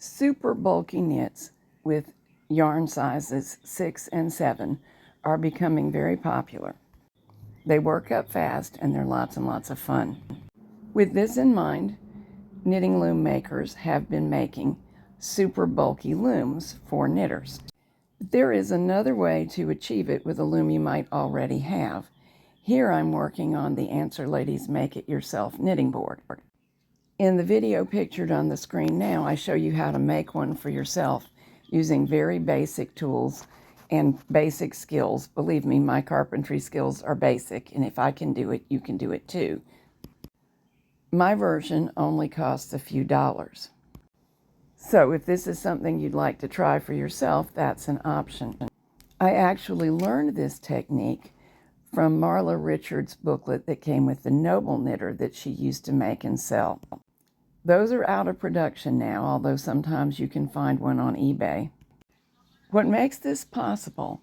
Super bulky knits with yarn sizes 6 and 7 are becoming very popular. They work up fast and they're lots and lots of fun. With this in mind, knitting loom makers have been making super bulky looms for knitters. There is another way to achieve it with a loom you might already have. Here I'm working on the Answer Ladies Make It Yourself knitting board. In the video pictured on the screen now, I show you how to make one for yourself using very basic tools and basic skills. Believe me, my carpentry skills are basic, and if I can do it, you can do it too. My version only costs a few dollars. So if this is something you'd like to try for yourself, that's an option. I actually learned this technique from Marla Richards' booklet that came with the Noble Knitter that she used to make and sell. Those are out of production now, although sometimes you can find one on eBay. What makes this possible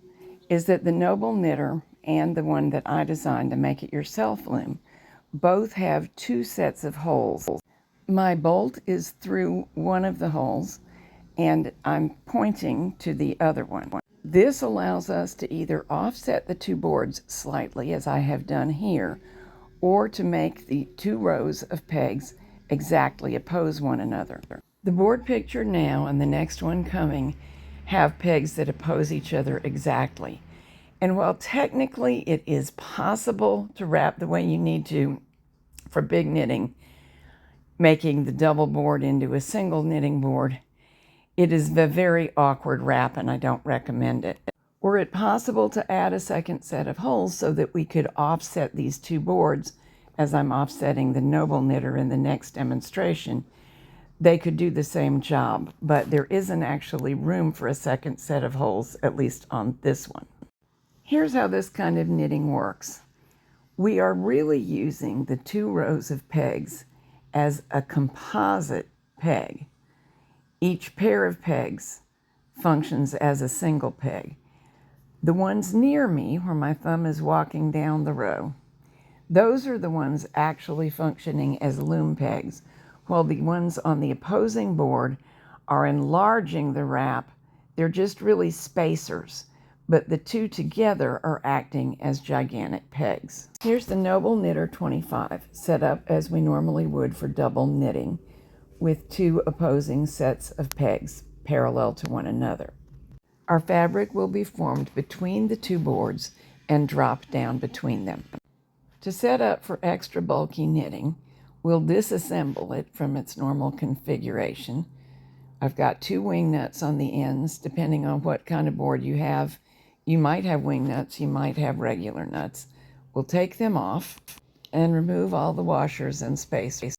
is that the Noble Knitter and the one that I designed to Make It Yourself loom both have two sets of holes. My bolt is through one of the holes and I'm pointing to the other one. This allows us to either offset the two boards slightly, as I have done here, or to make the two rows of pegs exactly oppose one another. The board pictured now and the next one coming have pegs that oppose each other exactly. And while technically it is possible to wrap the way you need to for big knitting, making the double board into a single knitting board, it is a very awkward wrap and I don't recommend it. Were it possible to add a second set of holes so that we could offset these two boards, as I'm offsetting the Noble Knitter in the next demonstration, they could do the same job, but there isn't actually room for a second set of holes, at least on this one. Here's how this kind of knitting works. We are really using the two rows of pegs as a composite peg. Each pair of pegs functions as a single peg. The ones near me, where my thumb is walking down the row, those are the ones actually functioning as loom pegs, while the ones on the opposing board are enlarging the wrap. They're just really spacers, but the two together are acting as gigantic pegs. Here's the Noble Knitter 25, set up as we normally would for double knitting, with two opposing sets of pegs parallel to one another. Our fabric will be formed between the two boards and drop down between them. To set up for extra bulky knitting, we'll disassemble it from its normal configuration. I've got two wing nuts on the ends. Depending on what kind of board you have, you might have wing nuts, you might have regular nuts. We'll take them off and remove all the washers and spacers.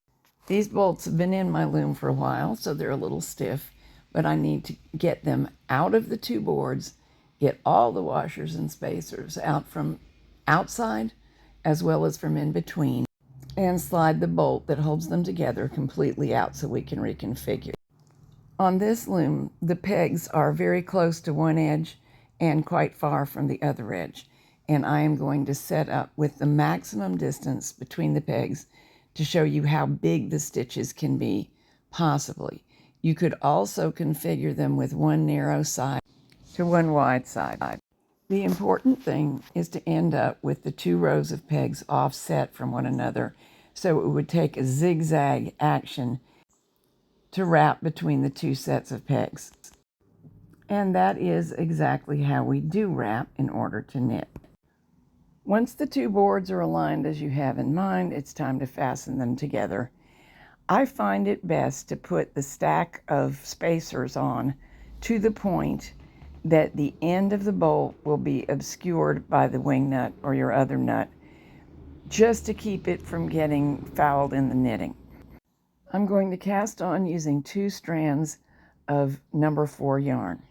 These bolts have been in my loom for a while, so they're a little stiff, but I need to get them out of the two boards, get all the washers and spacers out from outside as well as from in between, and slide the bolt that holds them together completely out so we can reconfigure. On this loom, the pegs are very close to one edge and quite far from the other edge, and I am going to set up with the maximum distance between the pegs to show you how big the stitches can be, possibly. You could also configure them with one narrow side to one wide side. The important thing is to end up with the two rows of pegs offset from one another, so it would take a zigzag action to wrap between the two sets of pegs. And that is exactly how we do wrap in order to knit. Once the two boards are aligned as you have in mind, it's time to fasten them together. I find it best to put the stack of spacers on to the point that the end of the bolt will be obscured by the wing nut or your other nut, just to keep it from getting fouled in the knitting. I'm going to cast on using 2 strands of number 4 yarn,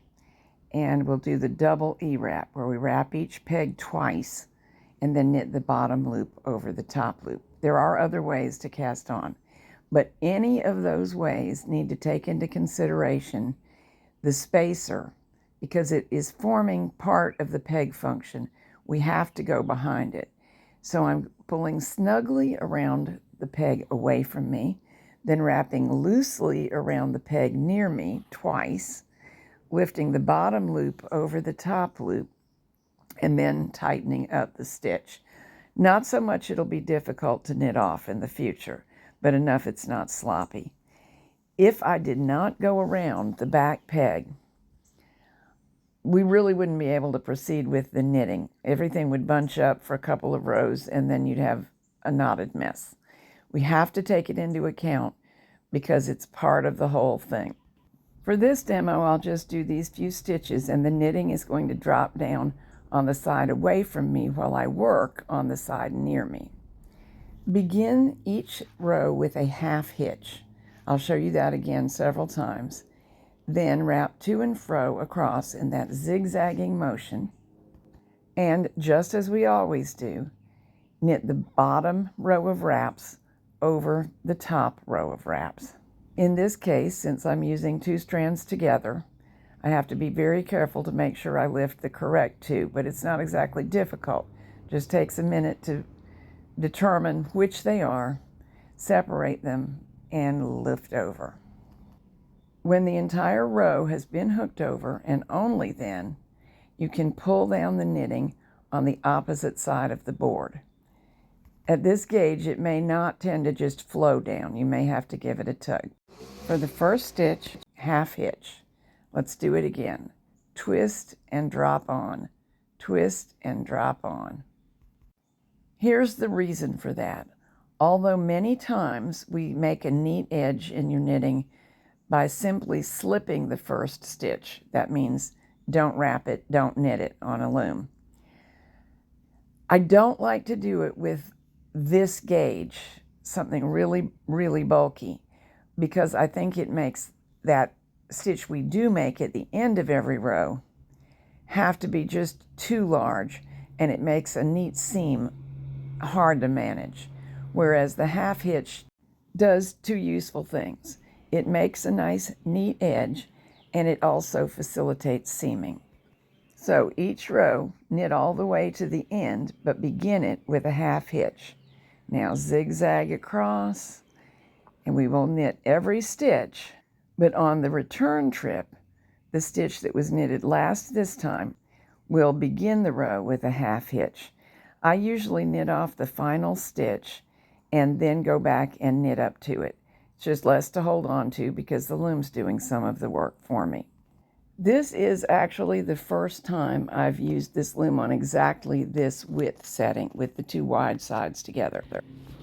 and we'll do the double E-wrap, where we wrap each peg twice and then knit the bottom loop over the top loop. There are other ways to cast on, but any of those ways need to take into consideration the spacer, because it is forming part of the peg function. We have to go behind it. So I'm pulling snugly around the peg away from me. then wrapping loosely around the peg near me twice, lifting the bottom loop over the top loop, and then tightening up the stitch. Not so much it'll be difficult to knit off in the future, but enough it's not sloppy. If I did not go around the back peg, we really wouldn't be able to proceed with the knitting. Everything would bunch up for a couple of rows and then you'd have a knotted mess. We have to take it into account because it's part of the whole thing. For this demo, I'll just do these few stitches and the knitting is going to drop down on the side away from me while I work on the side near me. Begin each row with a half hitch. I'll show you that again several times. Then wrap to and fro across in that zigzagging motion. And just as we always do, knit the bottom row of wraps over the top row of wraps. In this case, since I'm using 2 strands together, I have to be very careful to make sure I lift the correct 2, but it's not exactly difficult. Just takes a minute to determine which they are, separate them, and lift over. When the entire row has been hooked over, and only then, you can pull down the knitting on the opposite side of the board. At this gauge, it may not tend to just flow down. You may have to give it a tug. For the first stitch, half hitch. Let's do it again. Twist and drop on. Twist and drop on. Here's the reason for that. Although many times we make a neat edge in your knitting by simply slipping the first stitch. That means don't wrap it, don't knit it on a loom. I don't like to do it with this gauge, something really, really bulky, because I think it makes that stitch we do make at the end of every row have to be just too large, and it makes a neat seam hard to manage. Whereas the half hitch does 2 useful things. It makes a nice, neat edge, and it also facilitates seaming. So each row, knit all the way to the end, but begin it with a half hitch. Now zigzag across, and we will knit every stitch, but on the return trip, the stitch that was knitted last this time will begin the row with a half hitch. I usually knit off the final stitch and then go back and knit up to it. It's just less to hold on to because the loom's doing some of the work for me. This is actually the first time I've used this loom on exactly this width setting with the 2 wide sides together.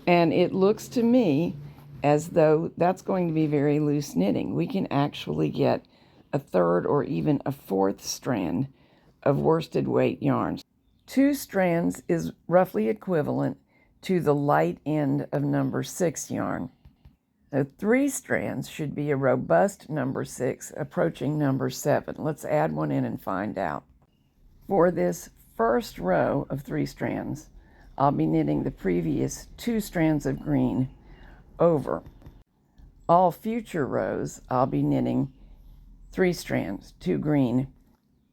And it looks to me as though that's going to be very loose knitting. We can actually get a 3rd or even a 4th strand of worsted weight yarn. 2 strands is roughly equivalent to the light end of number 6 yarn. So 3 strands should be a robust number 6 approaching number 7. Let's add one in and find out. For this first row of 3 strands, I'll be knitting the previous 2 strands of green over. All future rows, I'll be knitting 3 strands, 2 green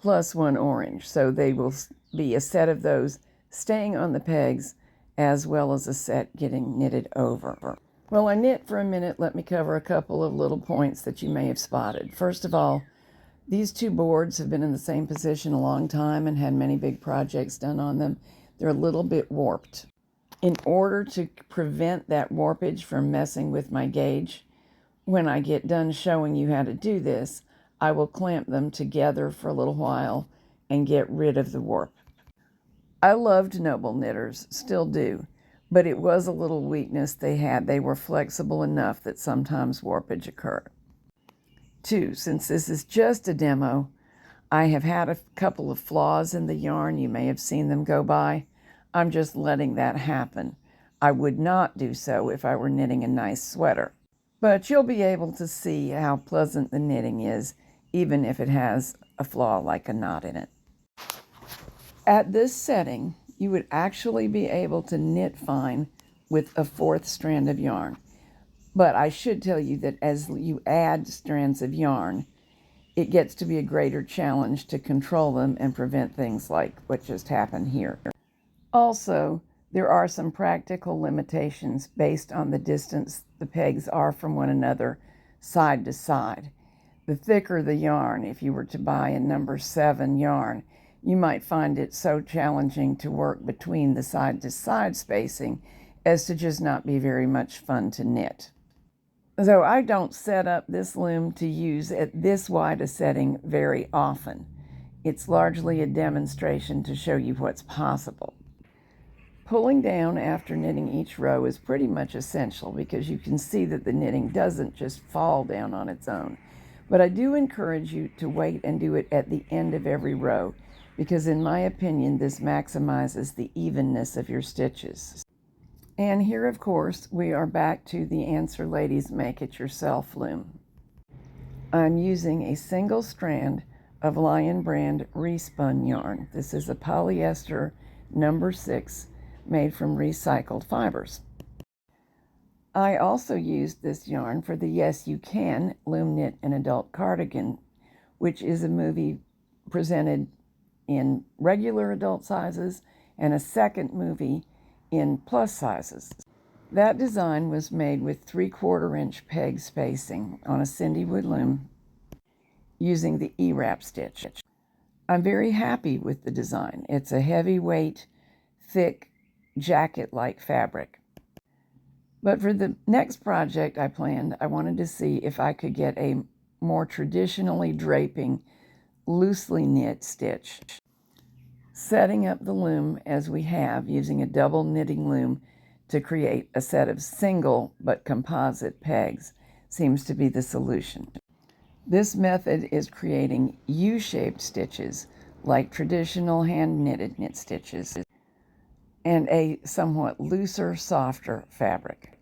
plus 1 orange. So they will be a set of those staying on the pegs as well as a set getting knitted over. Well, I knit for a minute. Let me cover a couple of little points that you may have spotted. First of all, these 2 boards have been in the same position a long time and had many big projects done on them. They're a little bit warped. In order to prevent that warpage from messing with my gauge, when I get done showing you how to do this, I will clamp them together for a little while and get rid of the warp. I loved Noble Knitters, still do. But it was a little weakness they had. They were flexible enough that sometimes warpage occurred. 2, since this is just a demo, I have had a couple of flaws in the yarn. You may have seen them go by. I'm just letting that happen. I would not do so if I were knitting a nice sweater. But you'll be able to see how pleasant the knitting is, even if it has a flaw like a knot in it. At this setting, you would actually be able to knit fine with a 4th strand of yarn. But I should tell you that as you add strands of yarn, it gets to be a greater challenge to control them and prevent things like what just happened here. Also, there are some practical limitations based on the distance the pegs are from one another side to side. The thicker the yarn, if you were to buy a number 7 yarn, you might find it so challenging to work between the side-to-side spacing as to just not be very much fun to knit. So I don't set up this loom to use at this wide a setting very often. It's largely a demonstration to show you what's possible. Pulling down after knitting each row is pretty much essential because you can see that the knitting doesn't just fall down on its own. But I do encourage you to wait and do it at the end of every row because in my opinion this maximizes the evenness of your stitches. And here of course we are back to the Answer Ladies Make It Yourself loom. I'm using a single strand of Lion Brand respun yarn. This is a polyester number 6 made from recycled fibers. I also used this yarn for the Yes You Can Loom Knit an Adult Cardigan, which is a movie presented in regular adult sizes and a second movie in plus sizes. That design was made with 3/4 inch peg spacing on a Cindy wood loom using the E-wrap stitch. I'm very happy with the design. It's a heavyweight, thick, jacket-like fabric. But for the next project I planned, I wanted to see if I could get a more traditionally draping, loosely knit stitch. Setting up the loom as we have, using a double knitting loom to create a set of single but composite pegs, seems to be the solution. This method is creating U-shaped stitches like traditional hand-knitted knit stitches and a somewhat looser, softer fabric.